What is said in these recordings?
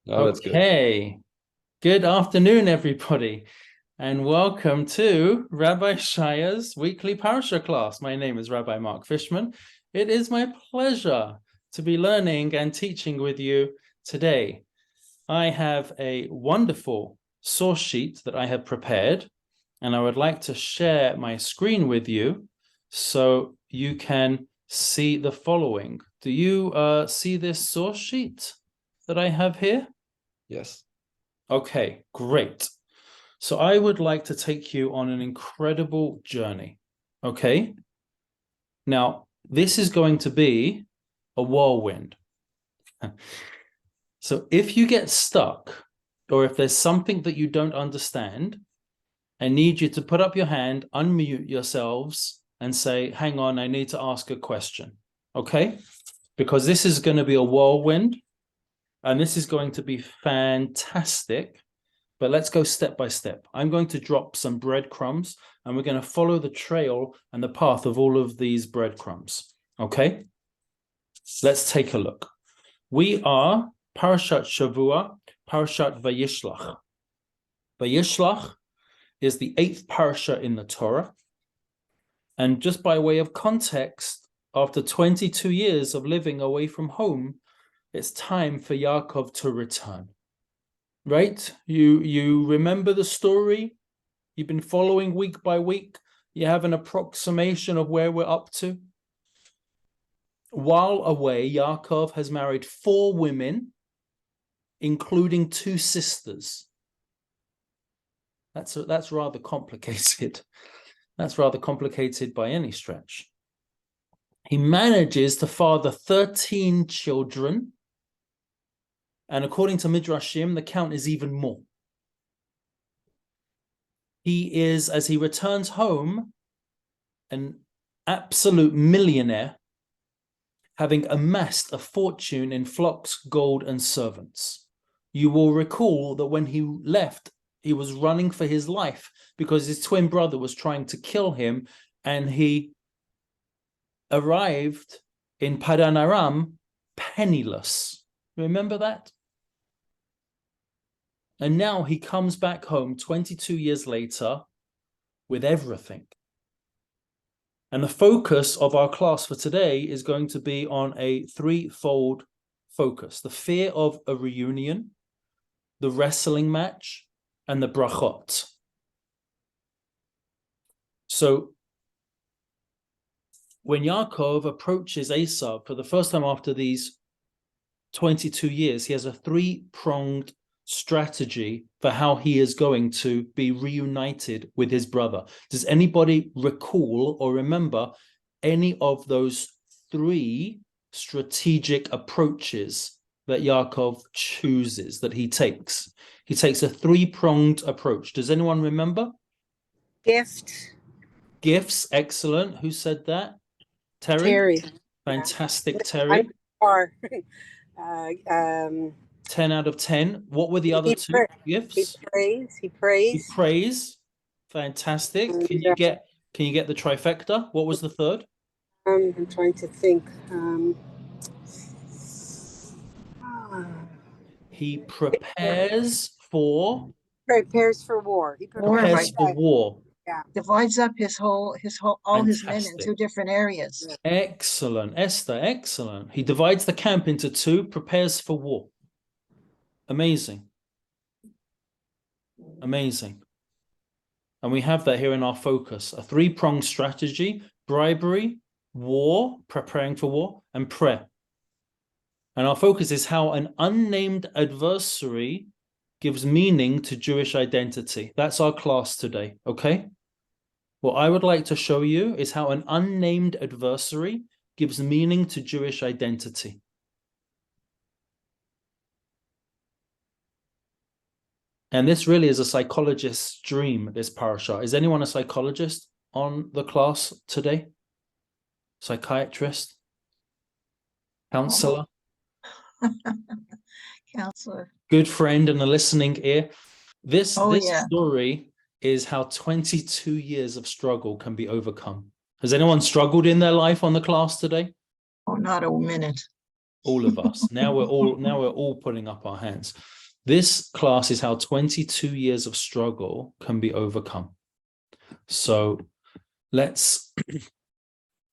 Oh, that's good. Okay. Good afternoon, everybody, and welcome to Rabbi Shaya's weekly Parasha class. My name is Rabbi Mark Fishman. It is my pleasure to be learning and teaching with you today. I have a wonderful source sheet that I have prepared, and I would like to share my screen with you so you can see the following. Do you see this source sheet that I have here? Yes. Okay, great. So I would like to take you on an incredible journey. Okay. Now, this is going to be a whirlwind. So if you get stuck, or if there's something that you don't understand, I need you to put up your hand, unmute yourselves, and say, hang on, I need to ask a question. Okay? Because this is going to be a whirlwind, and this is going to be fantastic. But let's go step by step. I'm going to drop some breadcrumbs, and we're going to follow the trail and the path of all of these breadcrumbs. Okay? Let's take a look. We are Parashat Shavua, Parashat Vayishlach. Vayishlach is the 8th parasha in the Torah. And just by way of context, after 22 years of living away from home, it's time for Yaakov to return. Right? You remember the story? You've been following week by week. You have an approximation of where we're up to. While away, Yaakov has married 4 women, including 2 sisters. That's rather complicated. That's rather complicated by any stretch. He manages to father 13 children. And according to Midrashim, the count is even more. He is, as he returns home, an absolute millionaire, having amassed a fortune in flocks, gold, and servants. You will recall that when he left, he was running for his life because his twin brother was trying to kill him, and he arrived in Padan Aram penniless. Remember that? And now he comes back home 22 years later with everything. And the focus of our class for today is going to be on a threefold focus: the fear of a reunion, the wrestling match, and the brachot. So when Yaakov approaches Esav for the first time after these 22 years, he has a 3-pronged strategy for how he is going to be reunited with his brother. Does anybody recall or remember any of those 3 strategic approaches that Yaakov chooses, that he takes? He takes a 3-pronged approach. Does anyone remember? Gifts, excellent. Who said that? Terry? Fantastic, Terry. 10 out of 10. What were the other 2 gifts? He prays. Praise. Fantastic. Can you get the trifecta? What was the third? I'm trying to think. He prepares for war. He prepares for war. Yeah. Divides up all his men into different areas. Excellent, Esther, excellent. He divides the camp into 2, prepares for war. Amazing. Amazing. And we have that here in our focus: a 3-pronged strategy: bribery, war, preparing for war, and prayer. And our focus is how an unnamed adversary gives meaning to Jewish identity. That's our class today, okay? What I would like to show you is how an unnamed adversary gives meaning to Jewish identity. And this really is a psychologist's dream, this parasha. Is anyone a psychologist on the class today? Psychiatrist? Counselor? Counselor. Good friend and a listening ear. This story is how 22 years of struggle can be overcome. Has anyone struggled in their life on the class today? Oh, not a minute. All of us. Now we're all putting up our hands. This class is how 22 years of struggle can be overcome. So let's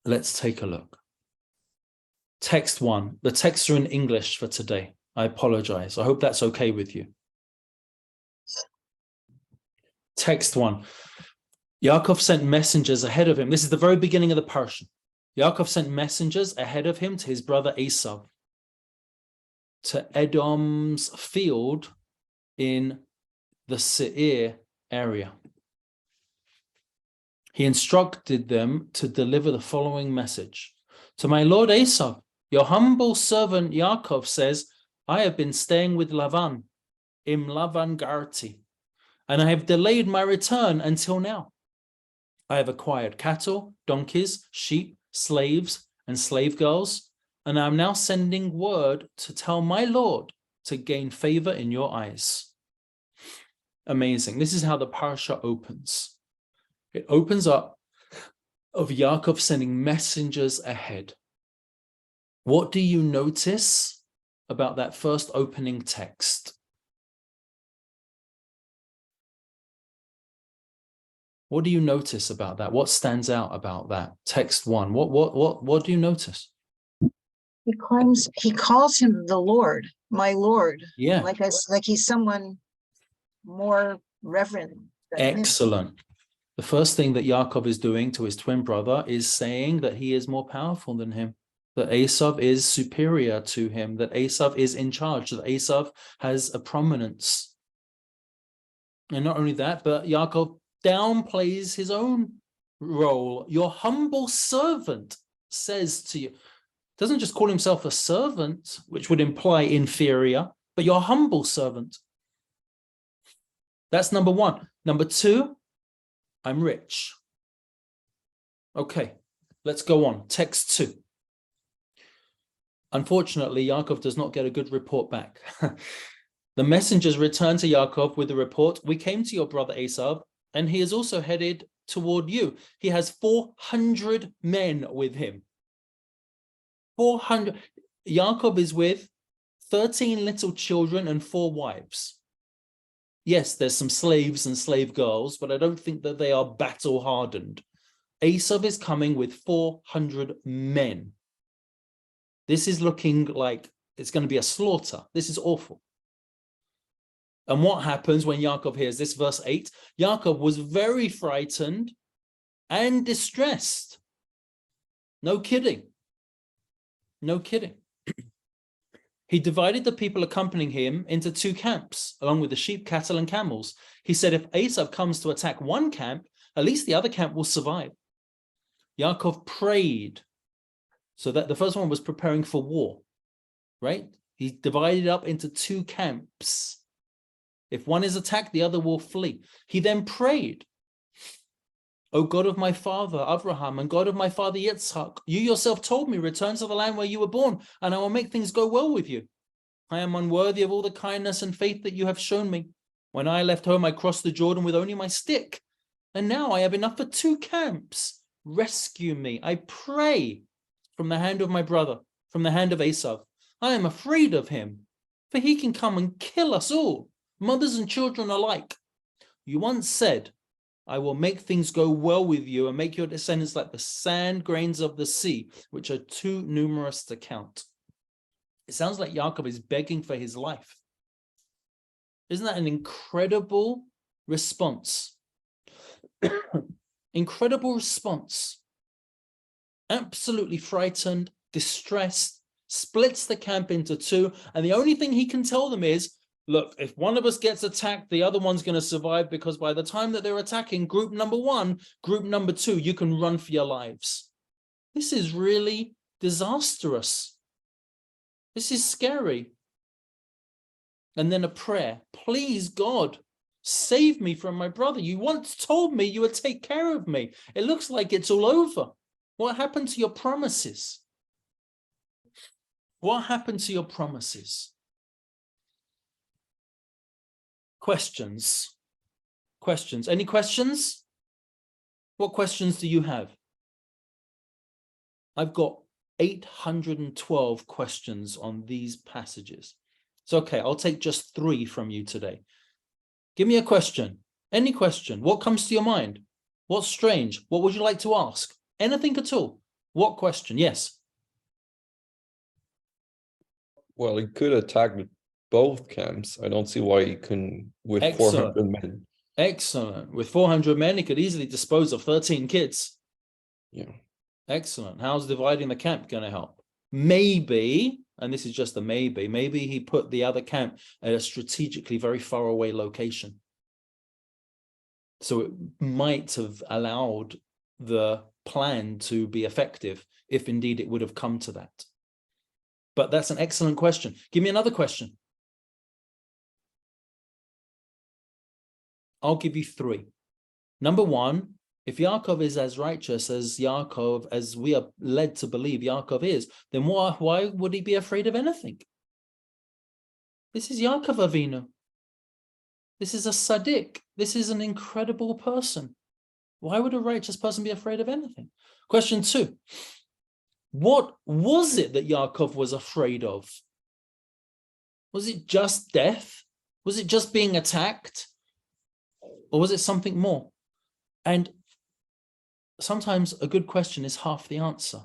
take a look. Text 1. The texts are in English for today. I apologize. I hope that's okay with you. Text 1. Yaakov sent messengers ahead of him. This is the very beginning of the Parasha. Yaakov sent messengers ahead of him to his brother Esau, to Edom's field in the Seir area. He instructed them to deliver the following message. To my lord Esau, your humble servant Yaakov says, I have been staying with Lavan, im Lavan garti, and I have delayed my return until now. I have acquired cattle, donkeys, sheep, slaves, and slave girls, and I am now sending word to tell my lord to gain favor in your eyes. Amazing. This is how the parasha opens. It opens up of Yaakov sending messengers ahead. What do you notice about that first opening text? What do you notice about that? What stands out about that? Text 1. What do you notice? He calls him the Lord, my Lord. Yeah. Like he's someone more reverent than him. Excellent. The first thing that Yaakov is doing to his twin brother is saying that he is more powerful than him, that Esav is superior to him, that Esav is in charge, that Esav has a prominence. And not only that, but Yaakov downplays his own role. Your humble servant says to you, doesn't just call himself a servant, which would imply inferior, but your humble servant. That's number 1. Number 2, I'm rich. Okay, let's go on. Text 2. Unfortunately, Yaakov does not get a good report back. The messengers return to Yaakov with the report, we came to your brother Esav, and he is also headed toward you. He has 400 men with him. 400. Yaakov is with 13 little children and 4 wives. Yes, there's some slaves and slave girls, but I don't think that they are battle hardened. Esav is coming with 400 men. This is looking like it's going to be a slaughter. This is awful. And what happens when Yaakov hears this? Verse 8, Yaakov was very frightened and distressed. No kidding. No kidding. He divided the people accompanying him into 2 camps, along with the sheep, cattle, and camels. He said, if Esav comes to attack one camp, at least the other camp will survive. Yaakov prayed, so that the first one was preparing for war, right? He divided up into 2 camps. If one is attacked, the other will flee. He then prayed, O God of my father Abraham and God of my father Yitzhak, you yourself told me, return to the land where you were born, and I will make things go well with you. I am unworthy of all the kindness and faith that you have shown me. When I left home, I crossed the Jordan with only my stick, and now I have enough for 2 camps. Rescue me, I pray, from the hand of my brother, from the hand of Esav. I am afraid of him, for he can come and kill us all, mothers and children alike. You once said, I will make things go well with you and make your descendants like the sand grains of the sea, which are too numerous to count. It sounds like Yaakov is begging for his life. Isn't that an incredible response? Incredible response. Absolutely frightened, distressed, splits the camp into 2, and the only thing he can tell them is, look, if one of us gets attacked, the other one's going to survive, because by the time that they're attacking group number 1, group number 2, you can run for your lives. This is really disastrous. This is scary. And then a prayer. Please, God, save me from my brother. You once told me you would take care of me. It looks like it's all over. What happened to your promises? What happened to your promises? Questions? Any questions? What questions do you have? I've got 812 questions on these passages. So, okay, I'll take just 3 from you today. Give me a question, any question. What comes to your mind? What's strange? What would you like to ask? Anything at all. What question? Yes. Well, he could attack both camps. I don't see why he couldn't with Excellent. 400 men. Excellent. With 400 men, he could easily dispose of 13 kids. Yeah. Excellent. How's dividing the camp going to help? Maybe, and this is just a maybe he put the other camp at a strategically very far away location. So it might have allowed the plan to be effective if indeed it would have come to that. But that's an excellent question. Give me another question. I'll give you 3. Number 1, if Yaakov is as righteous as Yaakov, as we are led to believe Yaakov is, then why would he be afraid of anything? This is Yaakov Avinu. This is a tzaddik. This is an incredible person. Why would a righteous person be afraid of anything? Question 2. What was it that Yaakov was afraid of? Was it just death? Was it just being attacked? Or was it something more? And sometimes a good question is half the answer.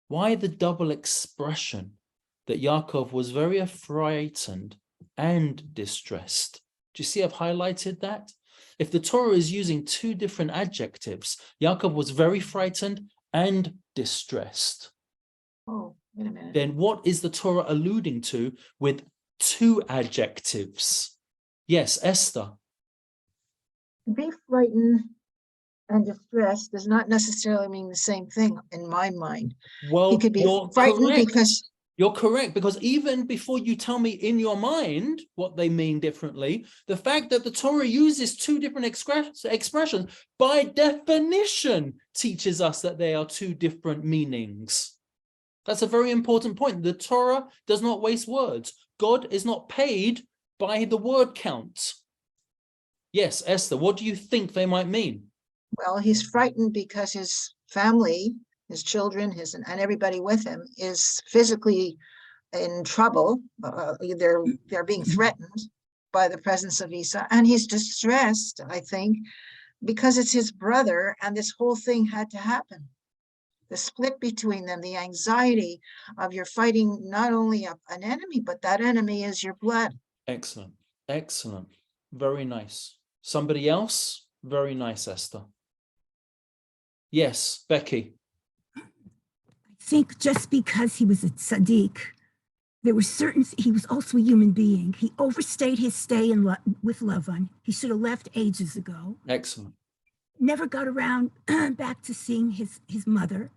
Why the double expression that Yaakov was very frightened and distressed? Do you see I've highlighted that? If the Torah is using 2 different adjectives, Yaakov was very frightened and distressed. Oh, wait a minute. Then what is the Torah alluding to with 2 adjectives? Yes, Esther. To be frightened and distressed does not necessarily mean the same thing in my mind. Well, He could be you're frightened correct. because You're correct, because even before you tell me in your mind what they mean differently, the fact that the Torah uses 2 different expressions by definition teaches us that they are 2 different meanings. That's a very important point. The Torah does not waste words. God is not paid by the word count. Yes, Esther, what do you think they might mean? well, he's frightened because his family, his children, and everybody with him is physically in trouble. They're being threatened by the presence of Esau, and he's distressed, I think, because it's his brother, and this whole thing had to happen. The split between them, the anxiety of you're fighting not only an enemy, but that enemy is your blood. Excellent. Excellent. Very nice. Somebody else? Very nice, Esther. Yes, Becky. I think just because he was a tzaddik, there were he was also a human being. He overstayed his stay with Lavan. He should have left ages ago. Excellent. Never got around back to seeing his mother.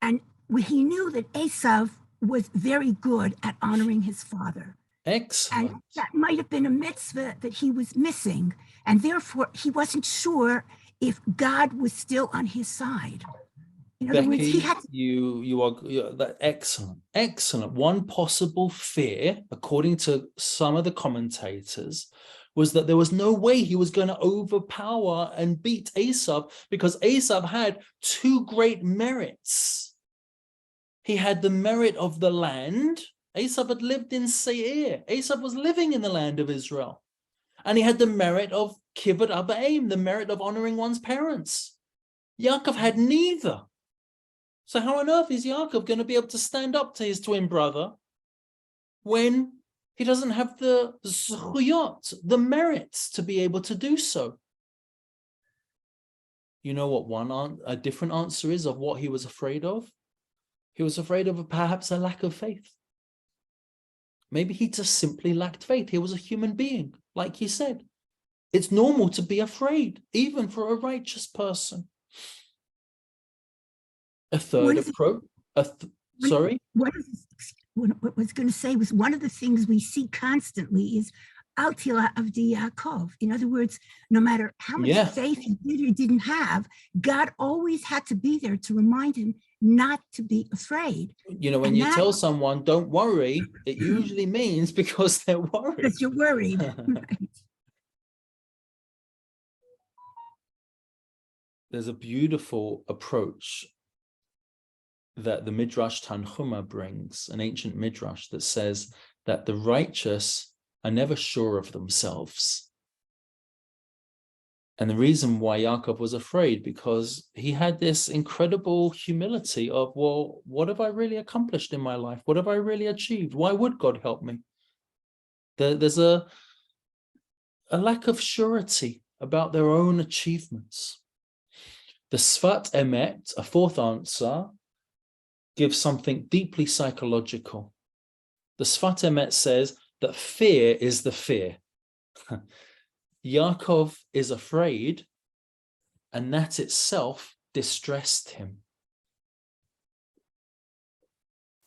And he knew that Esav was very good at honoring his father. Excellent. And that might have been a mitzvah that he was missing. And therefore, he wasn't sure if God was still on his side. In other words, he had you are that excellent. One possible fear, according to some of the commentators, was that there was no way he was going to overpower and beat Esav, because Esav had 2 great merits. He had the merit of the land. Esav had lived in Seir. Esav was living in the land of Israel. And he had the merit of Kibbut Abaim, the merit of honoring one's parents. Yaakov had neither. So how on earth is Yaakov going to be able to stand up to his twin brother when he doesn't have the zchuyot, the merits to be able to do so? You know what a different answer is of what he was afraid of? He was afraid of perhaps a lack of faith. Maybe he just simply lacked faith. He was a human being, like he said. It's normal to be afraid, even for a righteous person. A third approach. Sorry? What I was going to say was, one of the things we see constantly is Al Tila Avdi Yaakov. In other words, no matter how much faith he did or didn't have, God always had to be there to remind him not to be afraid. You know, when you tell someone, don't worry, it usually means because they're worried. Because you're worried. Right. There's a beautiful approach that the Midrash Tanchuma brings, an ancient Midrash that says that the righteous are never sure of themselves. And the reason why Yaakov was afraid, because he had this incredible humility of, well, what have I really accomplished in my life? What have I really achieved? Why would God help me? There's a lack of surety about their own achievements. The Sfat Emet, a fourth answer, gives something deeply psychological. The Sfat Emet says that fear is the fear. Yaakov is afraid, and that itself distressed him.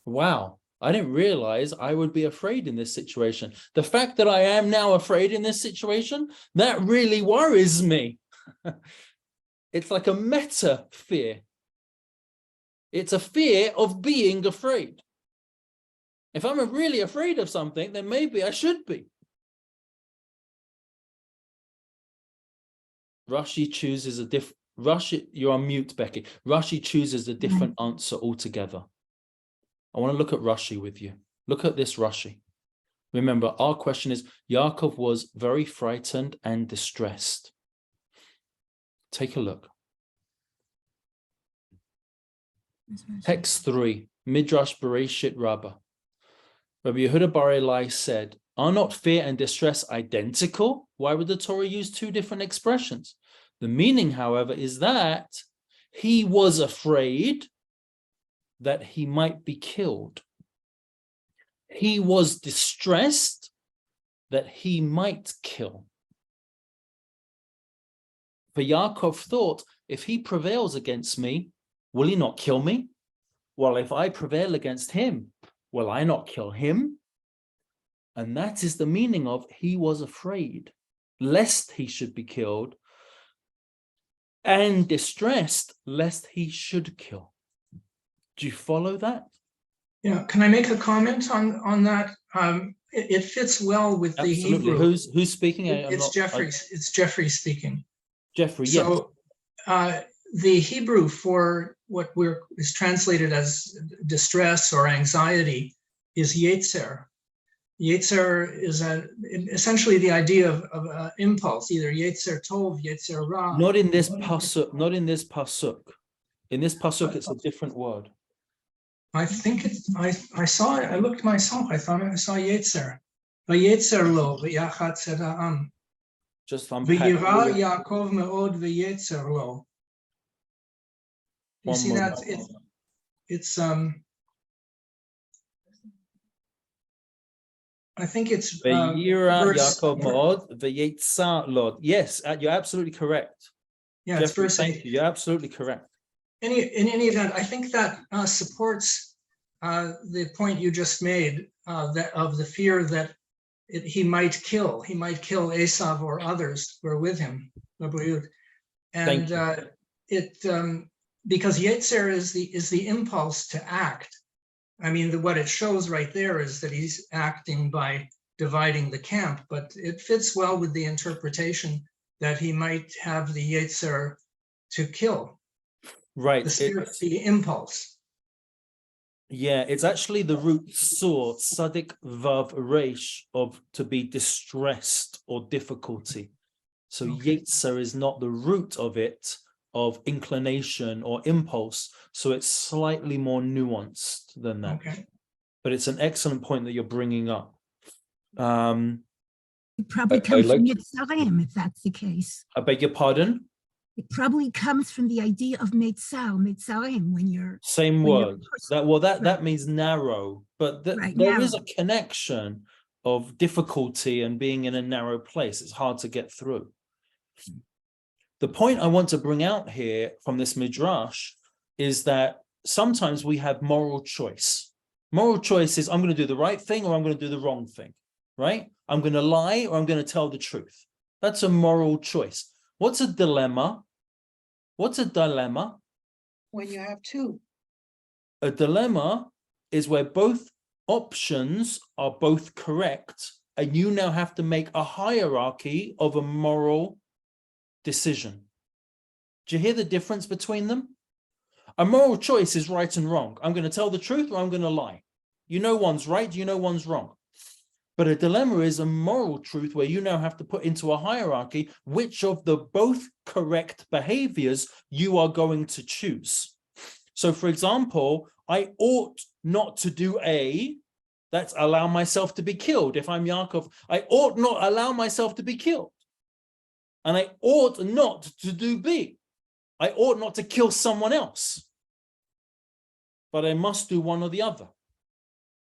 Wow, I didn't realize I would be afraid in this situation. The fact that I am now afraid in this situation, that really worries me. It's like a meta fear. It's a fear of being afraid. If I'm really afraid of something, then maybe I should be. Rashi chooses a different. Rashi, you're on mute, Becky. Rashi chooses a different answer altogether. I want to look at Rashi with you. Look at this Rashi. Remember, our question is, Yaakov was very frightened and distressed. Take a look. Text 3, Midrash Bereshit Rabbah. Rabbi Yehuda Bar Elai said, are not fear and distress identical? Why would the Torah use two different expressions? The meaning, however, is that he was afraid that he might be killed. He was distressed that he might kill. For Yaakov thought, if he prevails against me, will he not kill me? Well, if I prevail against him, will I not kill him? And that is the meaning of he was afraid, lest he should be killed, and distressed, lest he should kill. Do you follow that? Yeah, can I make a comment on that? It fits well with the Hebrew. Who's speaking? It's Jeffrey speaking. Jeffrey, yes. So the Hebrew for what is translated as distress or anxiety is yetzer. Yetzer is essentially the idea of impulse, either yetzer tov, yetzer ra. Not in this pasuk. Not in this pasuk. In this pasuk, it's a different word. I think I saw it. I looked myself. I thought I saw yetzer. Vayetzer lo v'yachat tzeda'am. Just unpack. V'yira Yaakov me'od v'yetzer lo. You see that? It's I think it's V'yira Yaakov me'od v'yetzer lo. Yes, you're absolutely correct. Yeah, Jeffrey, it's verse 8. you're absolutely correct. In any event, I think that supports the point you just made that of the fear that he might kill Esav or others who are with him. And because Yetzer is the impulse to act. I mean, what it shows right there is that he's acting by dividing the camp, but it fits well with the interpretation that he might have the Yetzer to kill. Right. The impulse. Yeah, it's actually the root sur, tzadik vav reish, of to be distressed or difficulty. So Yetzer is not the root of it, of inclination or impulse. So it's slightly more nuanced than that. Okay. But it's an excellent point that you're bringing up. It probably comes from Yitzharim, if that's the case. I beg your pardon? It probably comes from the idea of Mitzarim, when you're... Same word. That means narrow, but there is a connection of difficulty and being in a narrow place. It's hard to get through. The point I want to bring out here from this midrash is that sometimes we have moral choice. Moral choice is I'm going to do the right thing or I'm going to do the wrong thing, right? I'm going to lie or I'm going to tell the truth. That's a moral choice. What's a dilemma? What's a dilemma? When you have two. A dilemma is where both options are both correct, and you now have to make a hierarchy of a moral decision. Do you hear the difference between them? A moral choice is right and wrong. I'm going to tell the truth or I'm going to lie. You know one's right, you know one's wrong. But a dilemma is a moral truth where you now have to put into a hierarchy which of the both correct behaviors you are going to choose. So, for example, I ought not to do A, that's allow myself to be killed. If I'm Yaakov, I ought not allow myself to be killed. And I ought not to do B. I ought not to kill someone else. But I must do one or the other.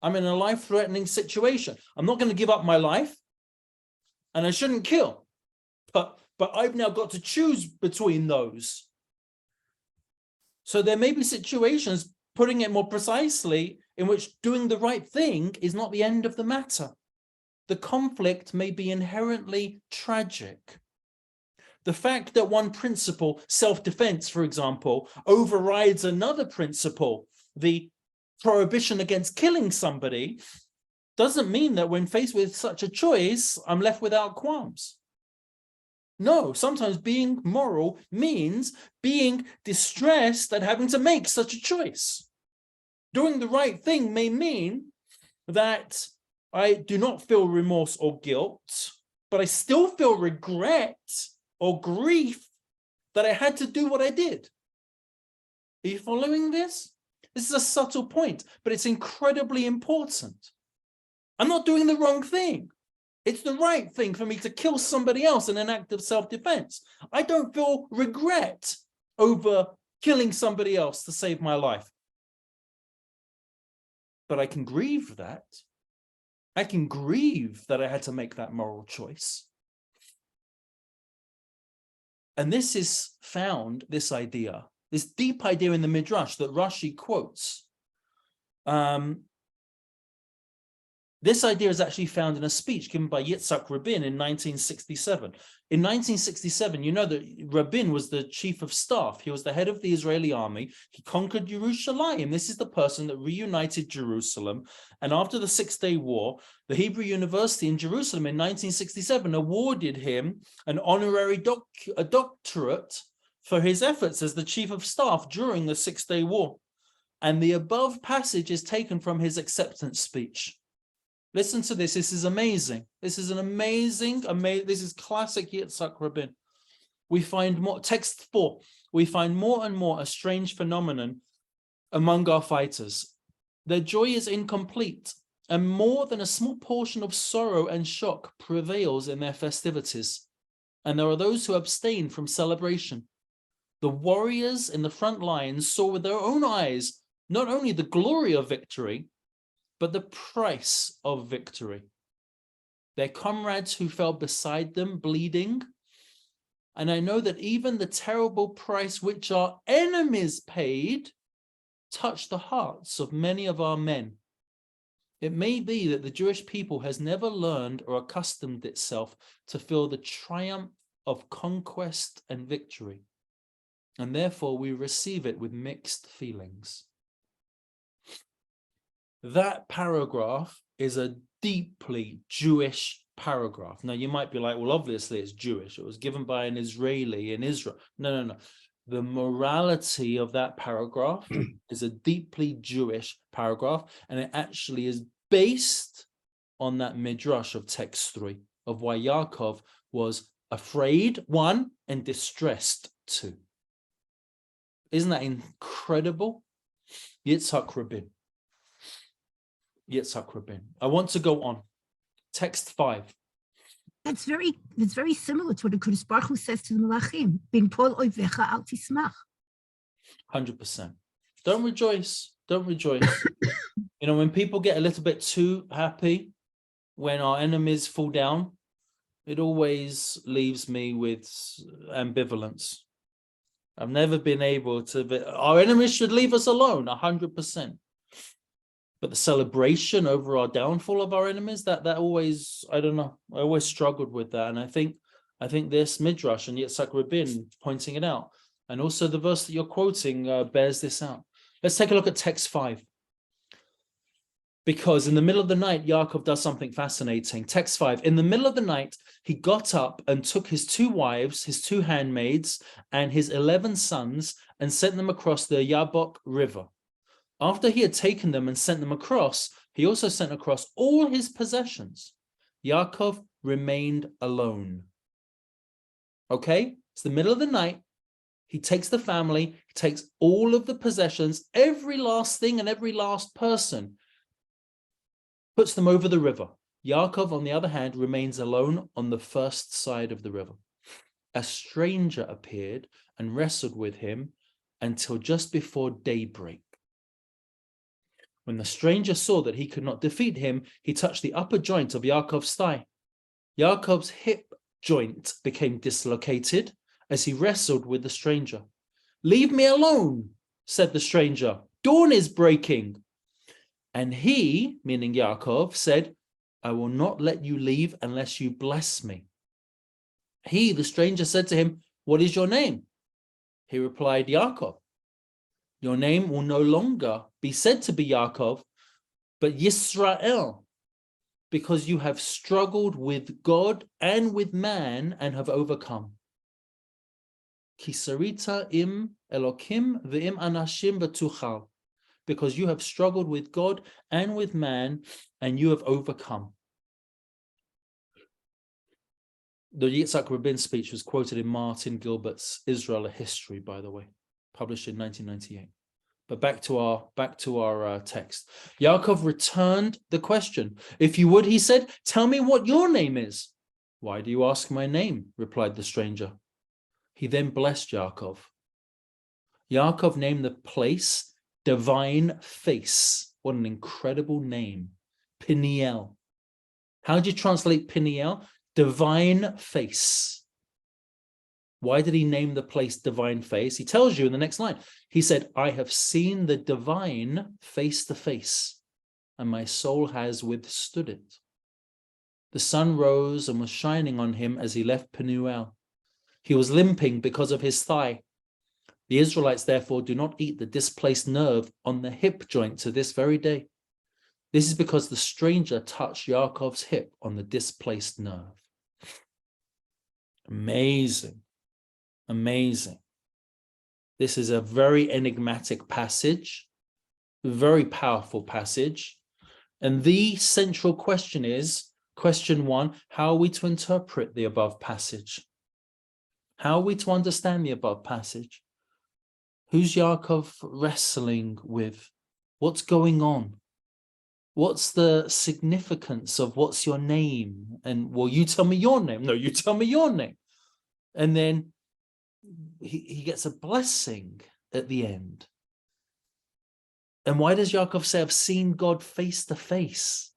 I'm in a life-threatening situation. I'm not going to give up my life, and I shouldn't kill. But I've now got to choose between those. So there may be situations, putting it more precisely, in which doing the right thing is not the end of the matter. The conflict may be inherently tragic. The fact that one principle, self-defense, for example, overrides another principle, the prohibition against killing somebody, doesn't mean that when faced with such a choice, I'm left without qualms. No, sometimes being moral means being distressed at having to make such a choice. Doing the right thing may mean that I do not feel remorse or guilt, but I still feel regret or grief that I had to do what I did. Are you following this? This is a subtle point, but it's incredibly important. I'm not doing the wrong thing. It's the right thing for me to kill somebody else in an act of self-defense. I don't feel regret over killing somebody else to save my life. But I can grieve that. I can grieve that I had to make that moral choice. And this is found, this idea, this deep idea in the Midrash that Rashi quotes. This idea is actually found in a speech given by Yitzhak Rabin in 1967. In 1967, you know that Rabin was the chief of staff. He was the head of the Israeli army. He conquered Jerusalem. This is the person that reunited Jerusalem. And after the Six-Day War, the Hebrew University in Jerusalem in 1967 awarded him an honorary doctorate for his efforts as the chief of staff during the Six-Day War. And the above passage is taken from his acceptance speech. Listen to this. This is amazing. This is an amazing, this is classic Yitzhak Rabin. We find more, text 4, we find more and more a strange phenomenon among our fighters. Their joy is incomplete, and more than a small portion of sorrow and shock prevails in their festivities. And there are those who abstain from celebration. The warriors in the front lines saw with their own eyes not only the glory of victory, but the price of victory. Their comrades who fell beside them bleeding. And I know that even the terrible price which our enemies paid touched the hearts of many of our men. It may be that the Jewish people has never learned or accustomed itself to feel the triumph of conquest and victory. And therefore we receive it with mixed feelings. That paragraph is a deeply Jewish paragraph. Now, you might be like, well, obviously it's Jewish. It was given by an Israeli in Israel. No. The morality of that paragraph is a deeply Jewish paragraph, and it actually is based on that midrash of text 3, of why Yaakov was afraid, 1, and distressed, 2. Isn't that incredible? Yitzhak Rabin. Yitzhak Rabin. I want to go on. Text 5. It's very similar to what the Kodesh Baruch Hu says to the Malachim. Bin kol oivecha al tismach. 100%. Don't rejoice. Don't rejoice. You know, when people get a little bit too happy, when our enemies fall down, it always leaves me with ambivalence. I've never been able to. Our enemies should leave us alone, 100%. But the celebration over our downfall of our enemies, that always, I don't know, I always struggled with that. And I think this midrash and Yitzhak Rabin pointing it out, and also the verse that you're quoting bears this out. Let's take a look at text 5. Because in the middle of the night, Yaakov does something fascinating. Text 5, in the middle of the night, he got up and took his 2 wives, his 2 handmaids, and his 11 sons, and sent them across the Yabok River. After he had taken them and sent them across, he also sent across all his possessions. Yaakov remained alone. Okay? It's the middle of the night. He takes the family, he takes all of the possessions, every last thing and every last person, puts them over the river. Yaakov, on the other hand, remains alone on the first side of the river. A stranger appeared and wrestled with him until just before daybreak. When the stranger saw that he could not defeat him, he touched the upper joint of Yaakov's thigh. Yaakov's hip joint became dislocated as he wrestled with the stranger. "Leave me alone," said the stranger. "Dawn is breaking." And he, meaning Yaakov, said, "I will not let you leave unless you bless me." He, the stranger, said to him, "What is your name?" He replied, "Yaakov." "Your name will no longer be said to be Yaakov, but Yisrael, because you have struggled with God and with man and have overcome. Kisarita im Elokim ve'im anashim v'tuchal, because you have struggled with God and with man and you have overcome." The Yitzhak Rabin speech was quoted in Martin Gilbert's Israel, a History, by the way, published in 1998. But back to our text. Yaakov returned the question. "If you would," he said, "tell me what your name is." "Why do you ask my name?" replied the stranger. He then blessed Yaakov. Yaakov named the place Divine Face. What an incredible name. Peniel. How do you translate Peniel? Divine Face. Why did he name the place Divine Face? He tells you in the next line. He said, "I have seen the divine face to face, and my soul has withstood it." The sun rose and was shining on him as he left Penuel. He was limping because of his thigh. The Israelites therefore do not eat the displaced nerve on the hip joint to this very day. This is because the stranger touched Yaakov's hip on the displaced nerve. Amazing. Amazing. This is a very enigmatic passage, very powerful passage. And the central question is, question 1, how are we to interpret the above passage? How are we to understand the above passage? Who's Yaakov wrestling with? What's going on? What's the significance of what's your name? And well, you tell me your name. No, you tell me your name. And then he gets a blessing at the end. And why does Yaakov say, "I've seen God face to face"?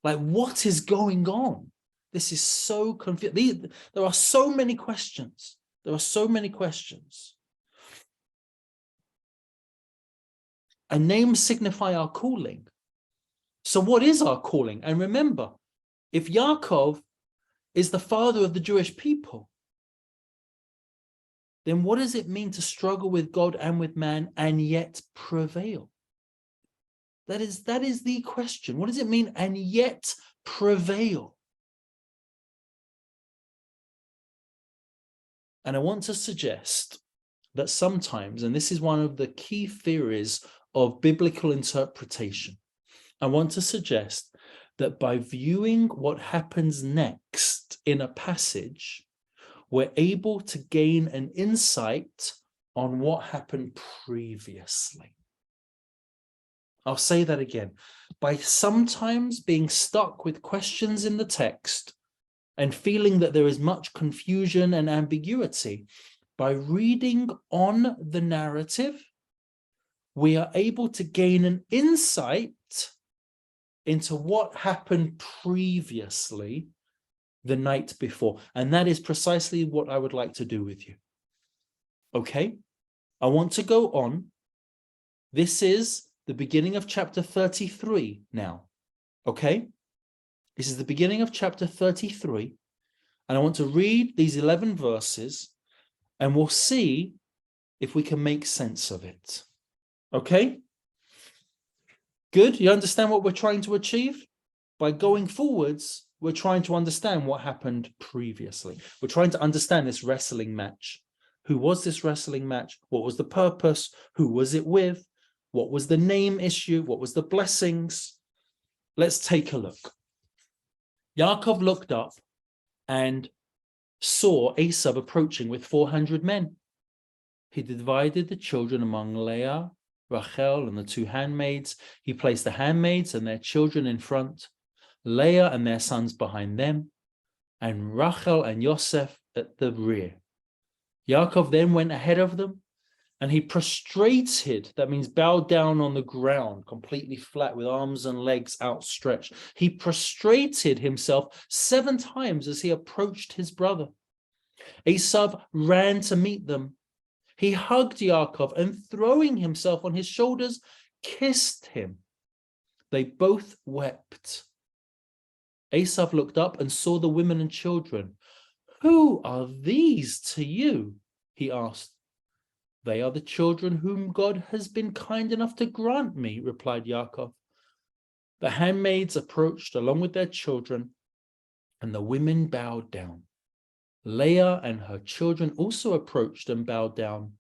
Like, what is going on? This is so confusing. There are so many questions. There are so many questions. And names signify our calling. So what is our calling? And remember, if Yaakov is the father of the Jewish people, then what does it mean to struggle with God and with man and yet prevail? That is the question. What does it mean and yet prevail? And I want to suggest that sometimes, and this is one of the key theories of biblical interpretation, I want to suggest that by viewing what happens next in a passage, we're able to gain an insight on what happened previously. I'll say that again. By sometimes being stuck with questions in the text and feeling that there is much confusion and ambiguity, by reading on the narrative, we are able to gain an insight into what happened previously the night before. And that is precisely what I would like to do with you. Okay? I want to go on. This is the beginning of chapter 33 now. Okay? This is the beginning of chapter 33. And I want to read these 11 verses and we'll see if we can make sense of it. Okay? Good? You understand what we're trying to achieve? By going forwards, we're trying to understand what happened previously. We're trying to understand this wrestling match. Who was this wrestling match? What was the purpose? Who was it with? What was the name issue? What was the blessings? Let's take a look. Yaakov looked up and saw Esav approaching with 400 men. He divided the children among Leah, Rachel, and the two handmaids. He placed the handmaids and their children in front, Leah and their sons behind them, and Rachel and Yosef at the rear. Yaakov then went ahead of them, and he prostrated, that means bowed down on the ground, completely flat with arms and legs outstretched. He prostrated himself 7 times as he approached his brother. Esav ran to meet them. He hugged Yaakov and, throwing himself on his shoulders, kissed him. They both wept. Esav looked up and saw the women and children. "Who are these to you?" he asked. "They are the children whom God has been kind enough to grant me," replied Yaakov. The handmaids approached along with their children, and the women bowed down. Leah and her children also approached and bowed down.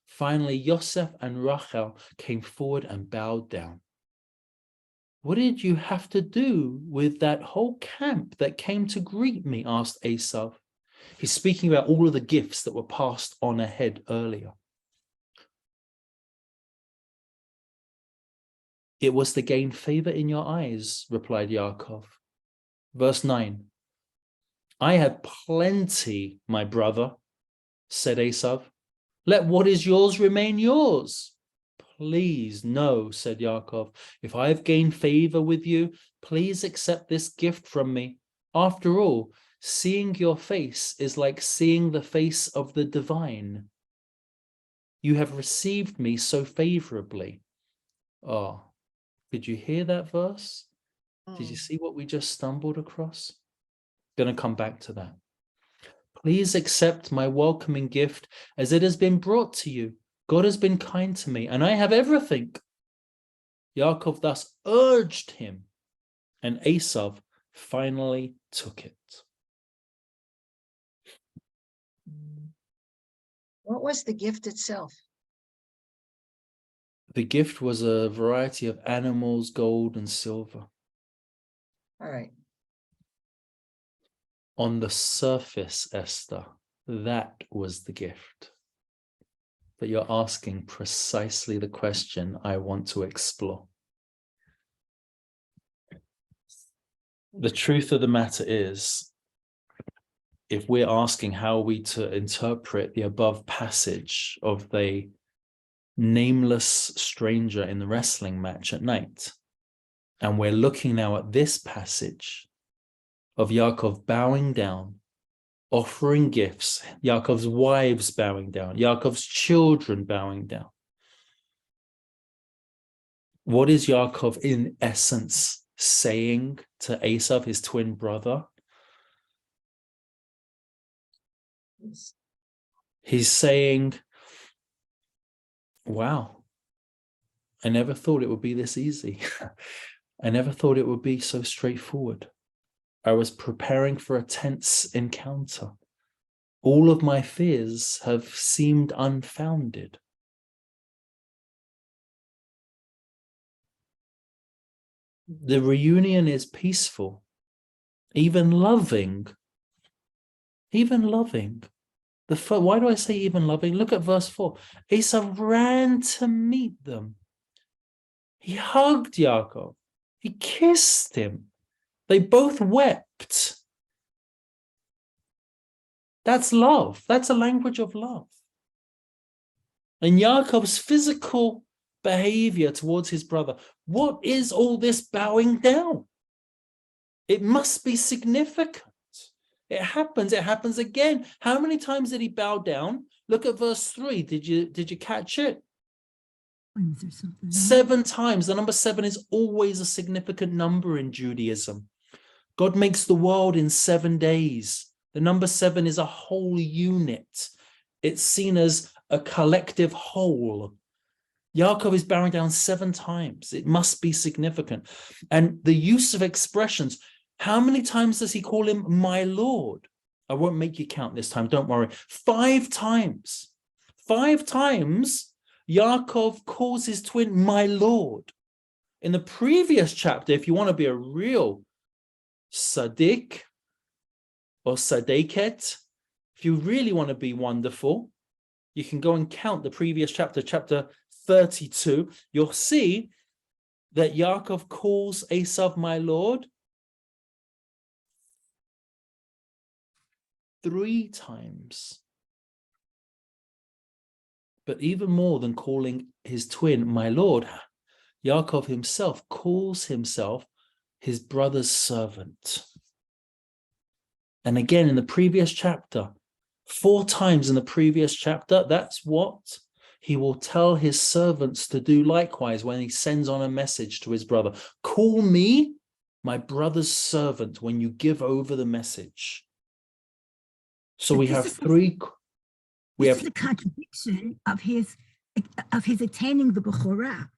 Finally, Yosef and Rachel came forward and bowed down. "What did you have to do with that whole camp that came to greet me?" asked Esav. He's speaking about all of the gifts that were passed on ahead earlier. "It was to gain favor in your eyes," replied Yaakov. Verse 9. "I had plenty, my brother," said Esav. "Let what is yours remain yours." "Please, no," said Yaakov. "If I have gained favor with you, please accept this gift from me. After all, seeing your face is like seeing the face of the divine. You have received me so favorably." Oh, did you hear that verse? Did you see what we just stumbled across? Going to come back to that. "Please accept my welcoming gift as it has been brought to you. God has been kind to me, and I have everything." Yaakov thus urged him, and Esav finally took it. What was the gift itself? The gift was a variety of animals, gold and silver. All right. On the surface, Esther, that was the gift. But you're asking precisely the question I want to explore. The truth of the matter is, if we're asking how we to interpret the above passage of the nameless stranger in the wrestling match at night, and we're looking now at this passage of Yaakov bowing down, offering gifts, Yaakov's wives bowing down, Yaakov's children bowing down. What is Yaakov in essence saying to Esav, his twin brother? He's saying, wow, I never thought it would be this easy. I never thought it would be so straightforward. I was preparing for a tense encounter. All of my fears have seemed unfounded. The reunion is peaceful, even loving. Even loving. Why do I say even loving? Look at verse 4. Esav ran to meet them. He hugged Yaakov. He kissed him. They both wept. That's love. That's a language of love. And Yaakov's physical behavior towards his brother. What is all this bowing down? It must be significant. It happens again. How many times did he bow down? Look at verse 3. Did you catch it? 7 times. The number 7 is always a significant number in Judaism. God makes the world in 7 days. The number 7 is a whole unit. It's seen as a collective whole. Yaakov is bowing down 7 times. It must be significant. And the use of expressions, how many times does he call him my Lord? I won't make you count this time, don't worry. 5 times. 5 times Yaakov calls his twin my Lord. In the previous chapter, if you want to be a real Sadiq or Sadeket, if you really want to be wonderful, you can go and count the previous chapter, chapter 32. You'll see that Yaakov calls Esav my Lord 3 times. But even more than calling his twin my Lord, Yaakov himself calls himself his brother's servant. And again, in the previous chapter, 4 times in the previous chapter, that's what he will tell his servants to do likewise when he sends on a message to his brother. Call me my brother's servant when you give over the message. So we have 3. This is a contradiction of his attaining the Bechorah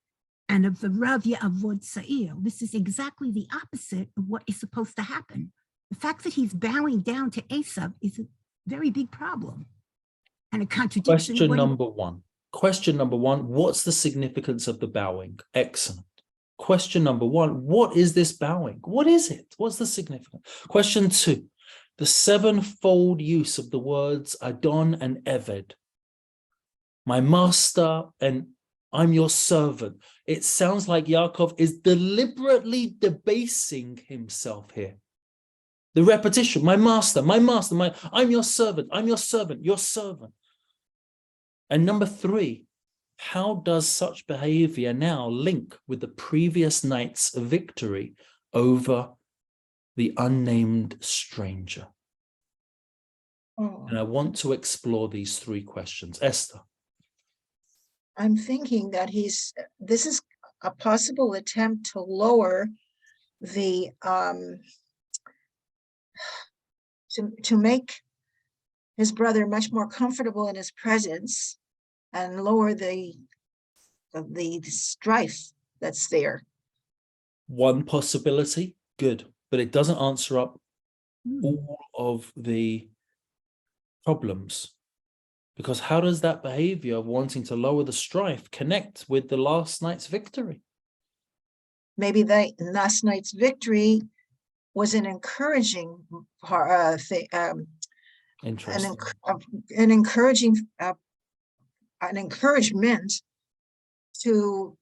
and of the Rav Ya'avod Sa'ir. This is exactly the opposite of what is supposed to happen. The fact that he's bowing down to Esav is a very big problem and a contradiction. Question number one, what's the significance of the bowing? Excellent. Question number 1, what is this bowing? What is it? What's the significance? Question 2, the 7-fold use of the words Adon and Eved. My master and I'm your servant. It sounds like Yaakov is deliberately debasing himself here. The repetition, my master, I'm your servant, your servant. And number 3, how does such behavior now link with the previous night's victory over the unnamed stranger? And I want to explore these 3 questions. Esther. I'm thinking that this is a possible attempt to lower the, to make his brother much more comfortable in his presence and lower the strife that's there. One possibility, good, but it doesn't answer up all of the problems. Because how does that behavior of wanting to lower the strife connect with the last night's victory? Maybe the last night's victory was an encouraging Interesting. an encouragement to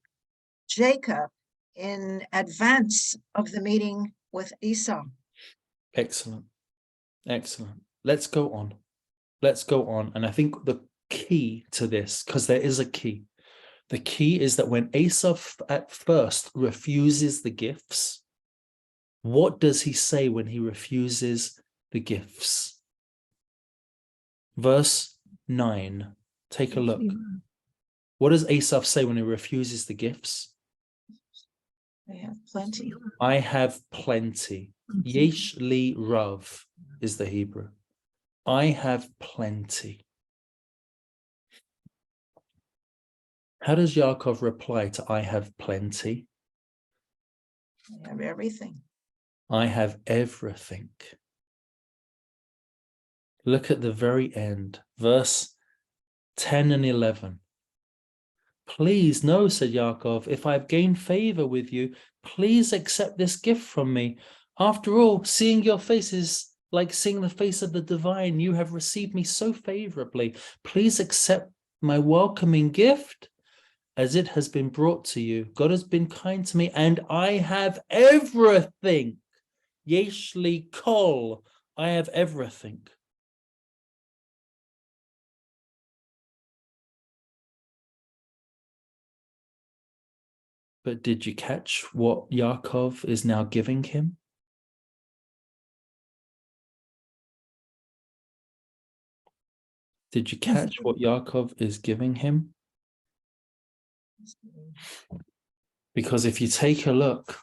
Jacob in advance of the meeting with Esau. Excellent. Excellent. Let's go on. Let's go on. And I think the key to this, because there is a key, the key is that when Esau at first refuses the gifts, what does he say when he refuses the gifts? Verse 9, take a look. What does Esau say when he refuses the gifts? I have plenty. I have plenty. Yesh li rav is the Hebrew. I have plenty. How does Yaakov reply to I have plenty? I have everything. I have everything. Look at the very end, verse 10 and 11. Please, no, said Yaakov, if I've gained favor with you, please accept this gift from me. After all, seeing your face is like seeing the face of the divine. You have received me so favorably. Please accept my welcoming gift as it has been brought to you. God has been kind to me, and I have everything. Yesh li kol. I have everything. But did you catch what Yaakov is now giving him? Did you catch what Yaakov is giving him? Because if you take a look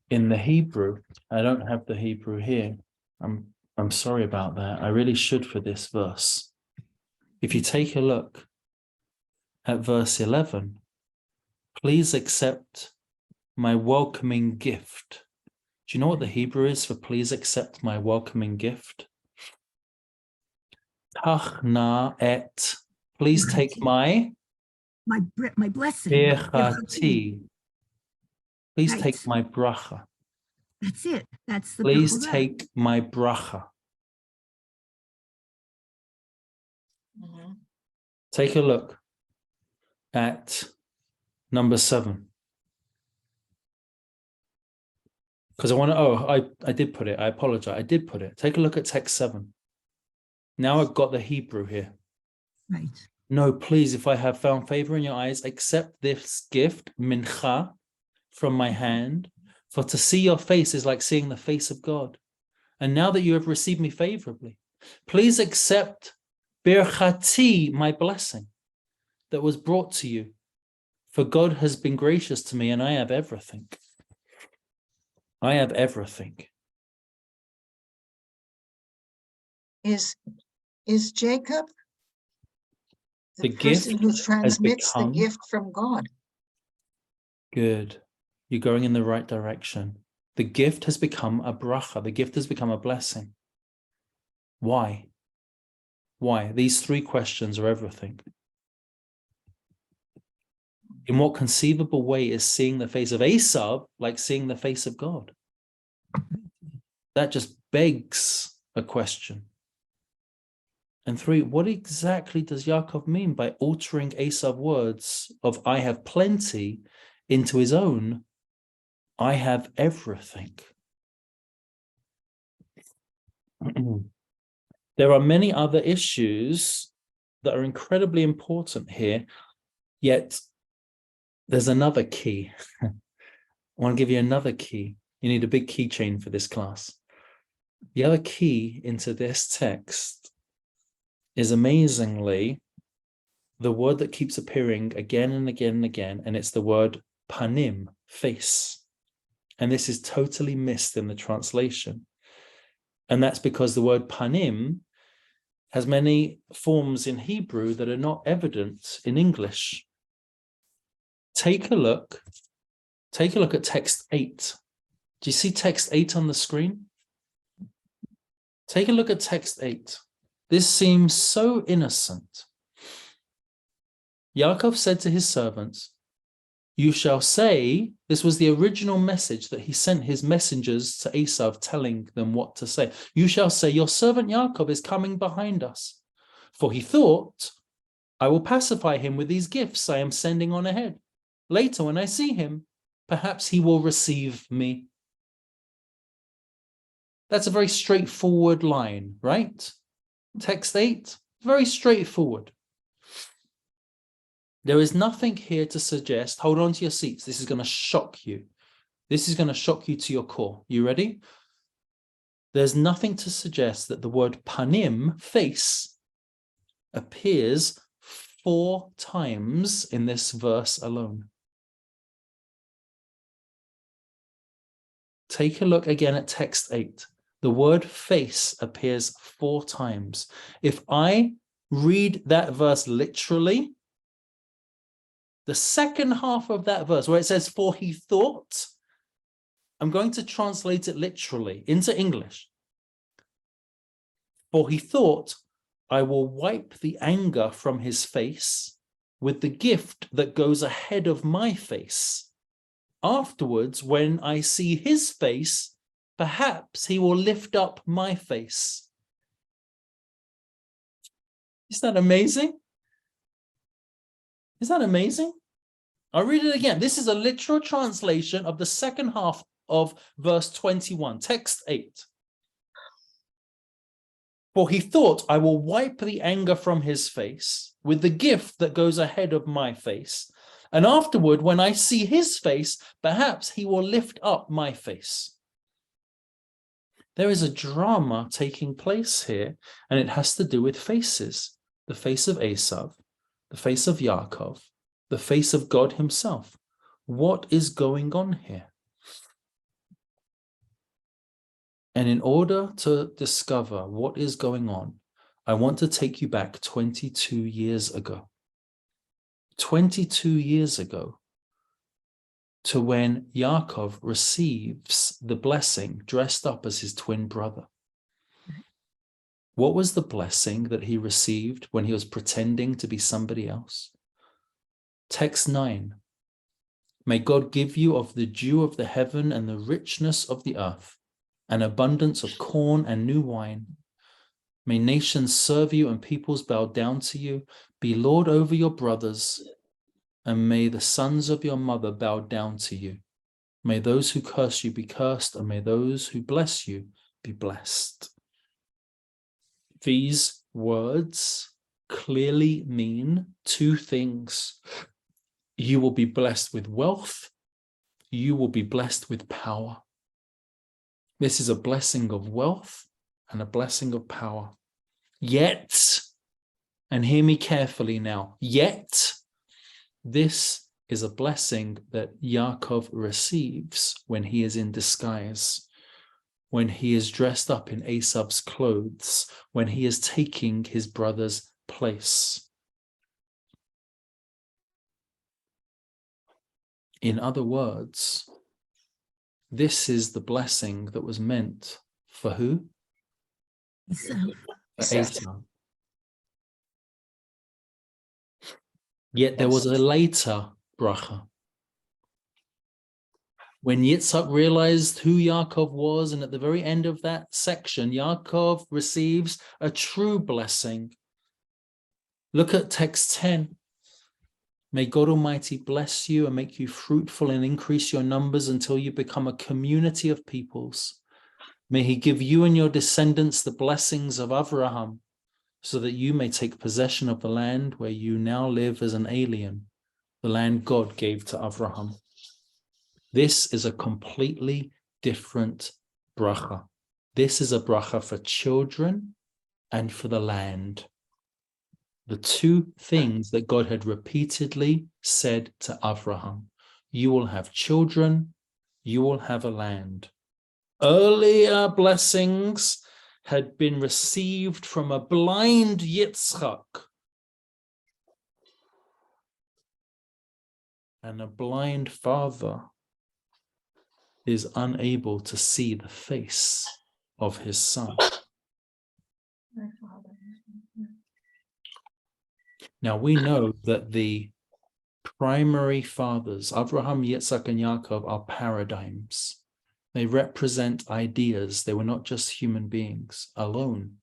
in the Hebrew, I don't have the Hebrew here. I'm sorry about that. I really should for this verse. If you take a look at verse 11, Please accept my welcoming gift. Do you know what the Hebrew is for please accept my welcoming gift? Tachna et. Please take my blessing. birchati. Please Right. take my bracha. That's it. That's the Please bechorah. take my bracha. Mhm. Take a look at number 7. Because I want to, I did put it. I apologize. I did put it. Take a look at text 7. Now I've got the Hebrew here. Right. No, please, if I have found favor in your eyes, accept this gift, mincha, from my hand. For to see your face is like seeing the face of God. And now that you have received me favorably, please accept birchati, my blessing that was brought to you. For God has been gracious to me and I have everything. I have everything. Is Jacob the The person gift who has transmits the become gift from God? good. You're going in the right direction. The gift has become a bracha. The gift has become a blessing. Why? Why? These 3 questions are everything. In what conceivable way is seeing the face of Esav like seeing the face of God? That just begs a question. And 3, what exactly does Yaakov mean by altering Esav's words of I have plenty into his own, I have everything? There are many other issues that are incredibly important here, yet there's another key. I want to give you another key. You need a big keychain for this class. The other key into this text is amazingly the word that keeps appearing again and again and again, and it's the word panim, face. And this is totally missed in the translation. And that's because the word panim has many forms in Hebrew that are not evident in English. Take a look at text 8. Do you see text 8 on the screen? Take a look at text 8. This seems so innocent. Yaakov said to his servants, you shall say, this was the original message that he sent his messengers to Esav, telling them what to say. You shall say, your servant Yaakov is coming behind us. For he thought, I will pacify him with these gifts I am sending on ahead. Later, when I see him, perhaps he will receive me. That's a very straightforward line, right? Text 8, very straightforward. There is nothing here to suggest, hold on to your seats, this is going to shock you. This is going to shock you to your core. You ready? There's nothing to suggest that the word panim, face, appears 4 times in this verse alone. Take a look again at text 8. The word face appears 4 times. If I read that verse literally, the second half of that verse where it says, for he thought, I'm going to translate it literally into English. For he thought, I will wipe the anger from his face with the gift that goes ahead of my face. Afterwards, when I see his face, perhaps he will lift up my face. Isn't that amazing? Is that amazing? I'll read it again. This is a literal translation of the second half of verse 21, text 8. For he thought, I will wipe the anger from his face with the gift that goes ahead of my face. And afterward, when I see his face, perhaps he will lift up my face. There is a drama taking place here, and it has to do with faces. The face of Esav, the face of Yaakov, the face of God himself. What is going on here? And in order to discover what is going on, I want to take you back 22 years ago. 22 years ago, to when Yaakov receives the blessing dressed up as his twin brother. What was the blessing that he received when he was pretending to be somebody else? Text 9. May God give you of the dew of the heaven and the richness of the earth, an abundance of corn and new wine. May nations serve you and peoples bow down to you. Be Lord over your brothers, and may the sons of your mother bow down to you. May those who curse you be cursed, and may those who bless you be blessed. These words clearly mean two things. You will be blessed with wealth. You will be blessed with power. This is a blessing of wealth and a blessing of power. Yet, and hear me carefully now, yet this is a blessing that Yaakov receives when he is in disguise, when he is dressed up in Esav's clothes, when he is taking his brother's place. In other words, this is the blessing that was meant for who? For Esau. Yet there was a later bracha. When Yitzhak realized who Yaakov was, and at the very end of that section, Yaakov receives a true blessing. Look at text 10. May God Almighty bless you and make you fruitful and increase your numbers until you become a community of peoples. May he give you and your descendants the blessings of Avraham, so that you may take possession of the land where you now live as an alien, the land God gave to Avraham. This is a completely different bracha. This is a bracha for children and for the land. The two things that God had repeatedly said to Avraham. You will have children, you will have a land. Earlier blessings had been received from a blind Yitzchak. And a blind father is unable to see the face of his son. Now we know that the primary fathers, Avraham, Yitzhak, and Yaakov, are paradigms. They represent ideas. They were not just human beings alone.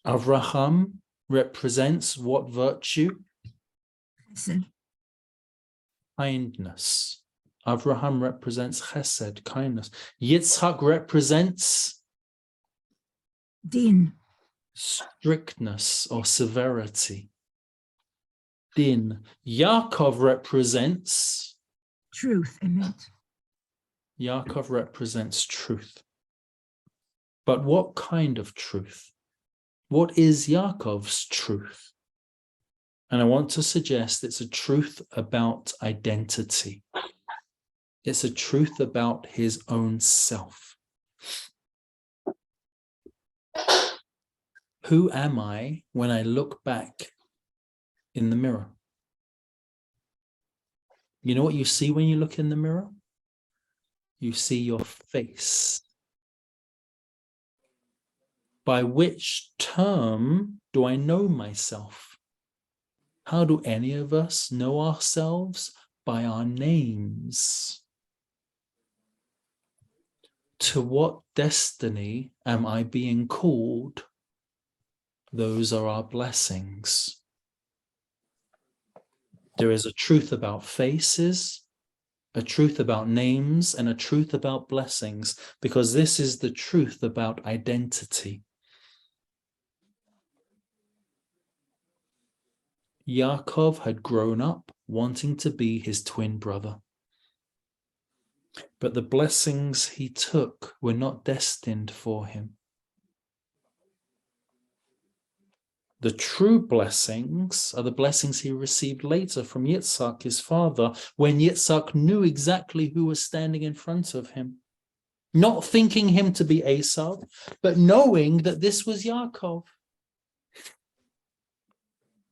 Avraham represents what virtue? Kindness. Avraham represents chesed, kindness. Yitzhak represents din, strictness or severity. Din. Yaakov represents truth, I meant. Yaakov represents truth. But what kind of truth? What is Yaakov's truth? And I want to suggest it's a truth about identity. It's a truth about his own self. Who am I when I look back in the mirror? You know what you see when you look in the mirror? You see your face. By which term do I know myself? How do any of us know ourselves? By our names. To what destiny am I being called? Those are our blessings. There is a truth about faces, a truth about names, and a truth about blessings, because this is the truth about identity. Yaakov had grown up wanting to be his twin brother. But the blessings he took were not destined for him. The true blessings are the blessings he received later from Yitzhak, his father, when Yitzhak knew exactly who was standing in front of him. Not thinking him to be Esau, but knowing that this was Yaakov.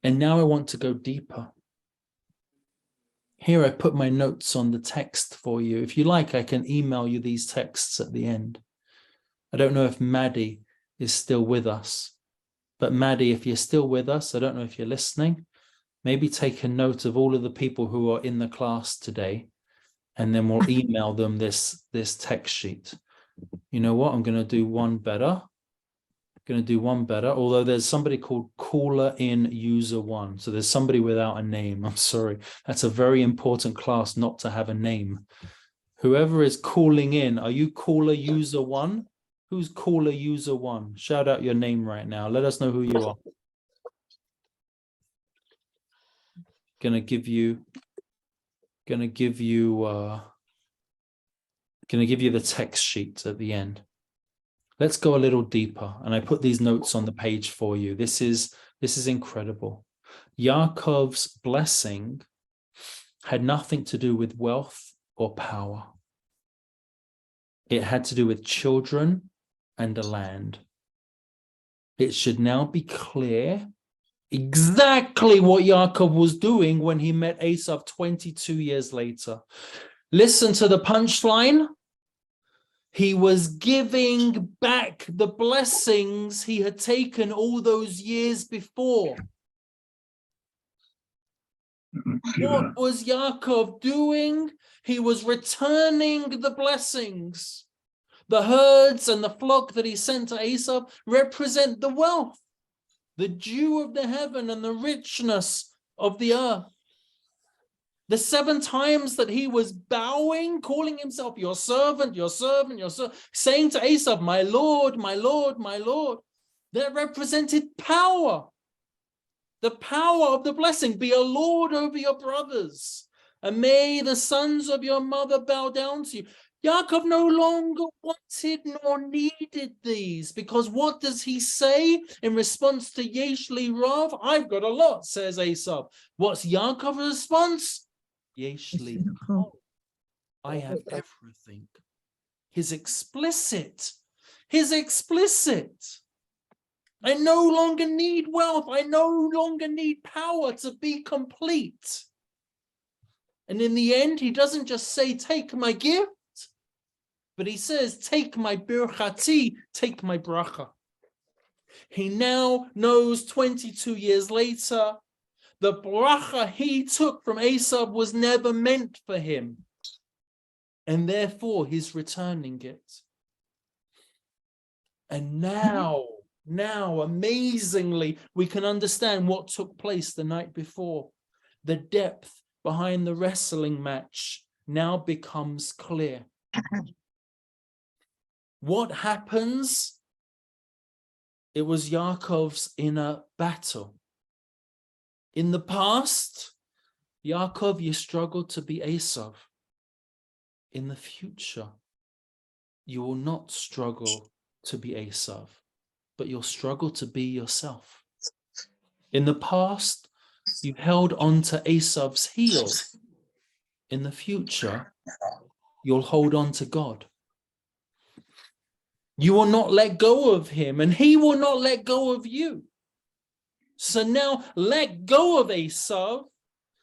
And now I want to go deeper. Here I put my notes on the text for you. If you like, I can email you these texts at the end. I don't know if Maddie is still with us, but Maddie, if you're still with us, I don't know if you're listening, maybe take a note of all of the people who are in the class today, and then we'll email them this text sheet. You know what? I'm going to do one better. Although there's somebody called caller in user 1. So there's somebody without a name. I'm sorry. That's a very important class not to have a name. Whoever is calling in, are you caller user 1? Who's caller user 1? Shout out your name right now. Let us know who you are. Gonna give you the text sheet at the end. Let's go a little deeper, and I put these notes on the page for you. This is incredible. Yaakov's blessing had nothing to do with wealth or power. It had to do with children and a land. It should now be clear exactly what Yaakov was doing when he met Esav 22 years later. Listen to the punchline. He was giving back the blessings he had taken all those years before. What was Yaakov doing? He was returning the blessings. The herds and the flock that he sent to Esav represent the wealth, the dew of the heaven and the richness of the earth. The 7 times that he was bowing, calling himself your servant, your servant, your servant, saying to Esav, my Lord, my Lord, my Lord, that represented power. The power of the blessing. Be a lord over your brothers, and may the sons of your mother bow down to you. Yaakov no longer wanted nor needed these, because what does he say in response to Yeshli Rav? I've got a lot, says Esav. What's Yaakov's response? Yeshli, I have everything. He's explicit. I no longer need wealth. I no longer need power to be complete. And in the end, he doesn't just say, take my gift, but he says, take my birchati, take my bracha. He now knows 22 years later, the bracha he took from Esav was never meant for him. And therefore, he's returning it. And now, amazingly, we can understand what took place the night before. The depth behind the wrestling match now becomes clear. What happens? It was Yaakov's inner battle. In the past, Yaakov, you struggled to be Esav. In the future, you will not struggle to be Esav, but you'll struggle to be yourself. In the past, you held on to Esav's heel. In the future, you'll hold on to God. You will not let go of him, and he will not let go of you. So now let go of Esav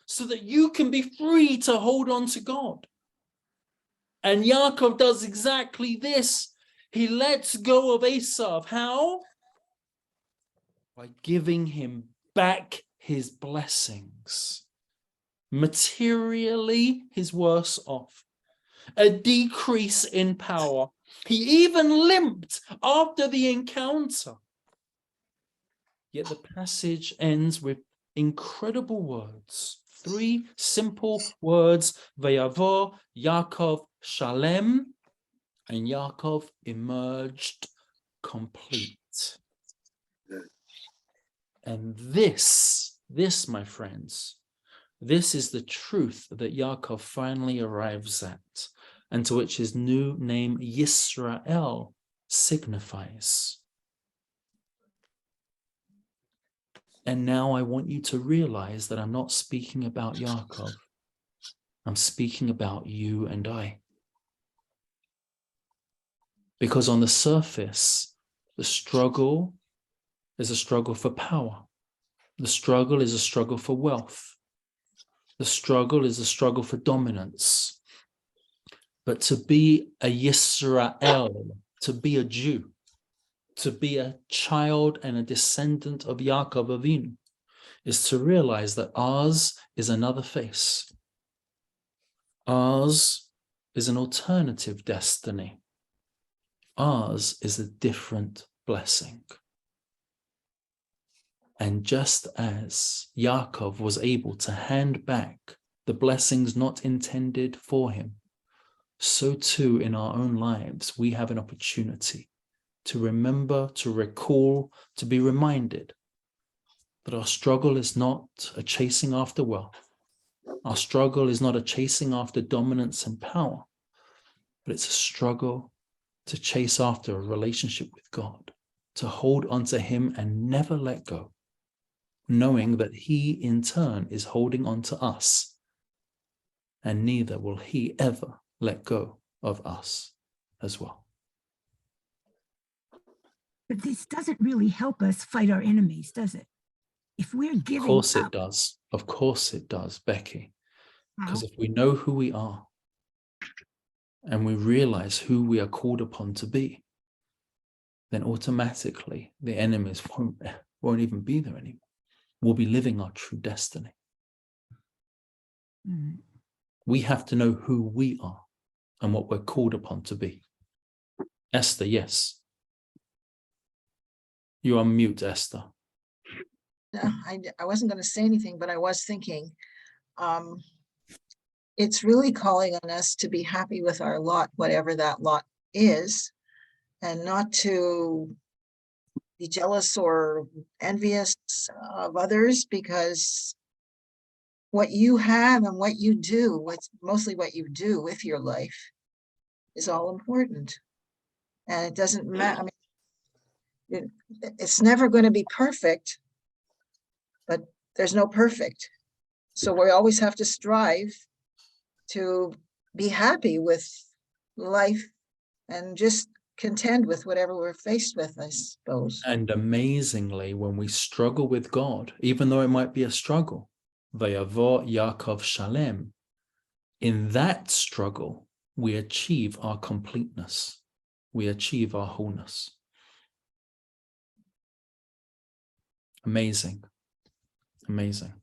so that you can be free to hold on to God. And Yaakov does exactly this. He lets go of Esav. How? By giving him back his blessings. Materially, he's worse off. A decrease in power. He even limped after the encounter. Yet the passage ends with incredible words. 3 simple words. Vayavo Yaakov Shalem. And Yaakov emerged complete. And this, my friends, this is the truth that Yaakov finally arrives at, and to which his new name Yisrael signifies. And now I want you to realize that I'm not speaking about Yaakov. I'm speaking about you and I. Because on the surface, the struggle is a struggle for power. The struggle is a struggle for wealth. The struggle is a struggle for dominance. But to be a Yisrael, to be a Jew, to be a child and a descendant of Yaakov Avinu, is to realize that ours is another face. Ours is an alternative destiny. Ours is a different blessing. And just as Yaakov was able to hand back the blessings not intended for him, so too in our own lives, we have an opportunity to remember, to recall, to be reminded that our struggle is not a chasing after wealth. Our struggle is not a chasing after dominance and power, but it's a struggle to chase after a relationship with God, to hold onto him and never let go, knowing that he in turn is holding on to us, and neither will he ever let go of us as well. But this doesn't really help us fight our enemies, does it? If we're giving Of course up, it does. Of course it does, Becky. how? Because if we know who we are and we realize who we are called upon to be, then automatically the enemies won't even be there anymore. We'll be living our true destiny. Mm. We have to know who we are and what we're called upon to be. Esther, yes. You are mute, Esther. I wasn't going to say anything, but I was thinking, it's really calling on us to be happy with our lot, whatever that lot is, and not to be jealous or envious of others, because what you have and what you do, what's mostly what you do with your life, is all important. And it doesn't matter. I mean, it's never going to be perfect, but there's no perfect. So we always have to strive to be happy with life and just contend with whatever we're faced with, I suppose. And amazingly, when we struggle with God, even though it might be a struggle, Vayavo Yaakov Shalem, in that struggle, we achieve our completeness. We achieve our wholeness. Amazing. Amazing.